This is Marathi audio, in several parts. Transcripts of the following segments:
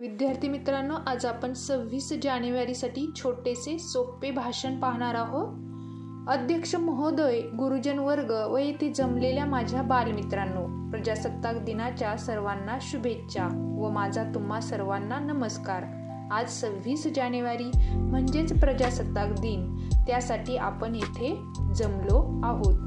विद्यार्थी मित्रांनो, आज आपण 26 जानेवारीसाठी छोटेसे सोपे भाषण पाहणार आहोत। अध्यक्ष महोदय, गुरुजन वर्ग व येथे जमलेल्या माझ्या बालमित्रांनो, प्रजासत्ताक दिनाच्या सर्वांना शुभेच्छा व माझा तुम्हा सर्वांना नमस्कार। आज 26 जानेवारी म्हणजेच प्रजासत्ताक दिन, त्यासाठी आपण येथे जमलो आहोत।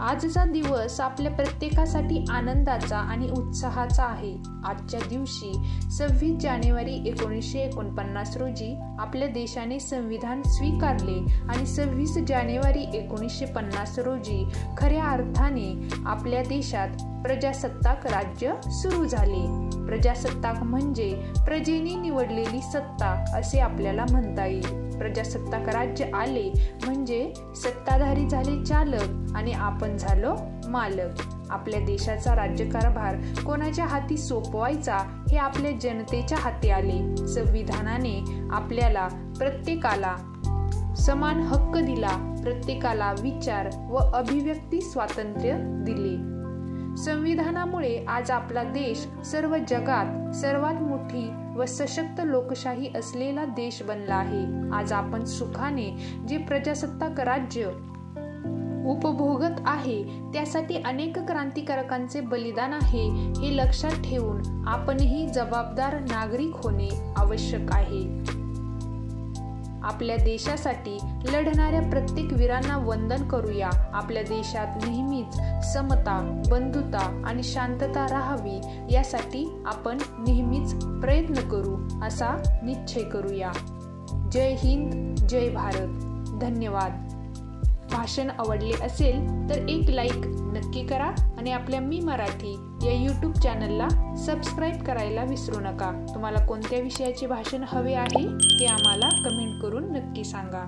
आजचा दिवस आपल्या प्रत्येकासाठी आनंदाचा आणि उत्साहाचा आहे। आजच्या दिवशी 26 जानेवारी 1949 रोजी आपल्या देशाने संविधान स्वीकारले आणि 26 जानेवारी 1950 रोजी खऱ्या अर्थाने आपल्या देशात प्रजासत्ताक राज्य सुरू झाले। प्रजासत्ताक म्हणजे प्रजेने निवडलेली सत्ता असे आपल्याला म्हणता येईल। प्रजासत्ताक राज्य आले म्हणजे सत्ताधारी झाले चालक आणि आपण झालो मालक। आपल्या देशाचा राज्यकारभार कोणाच्या हाती सोपवायचा हे आपल्या जनतेच्या हाती आले। संविधानाने आपल्याला प्रत्येकाला समान हक्क दिला, प्रत्येकाला विचार व अभिव्यक्ती स्वातंत्र्य दिले। संविधानामुळे आज आपला देश सर्व जगात सर्वात मोठी व सशक्त लोकशाही असलेला देश बनला आहे। आज आपण सुखाने जे प्रजासत्ताक राज्य उपभोगत आहे त्यासाठी अनेक क्रांतिकारकांचे बलिदान आहे, हे लक्षात ठेवून आपणही जबाबदार नागरिक होणे आवश्यक आहे। आपल्या देशासाठी लढणाऱ्या प्रत्येक वीरांना वंदन करूया। आपल्या देशात नेहमीच समता, बंधुता आणि शांतता राहावी यासाठी आपण नेहमीच प्रयत्न करू असा निश्चय करूया। जय हिंद, जय भारत। धन्यवाद। भाषण आवडले असेल तर एक लाईक नक्की करा आणि आपल्या मी मराठी या यूट्यूब चॅनलला सबस्क्राईब करायला विसरू नका। तुम्हाला कोणत्या विषयाचे भाषण हवे आहे ते आम्हाला कमेंट करून नक्की सांगा।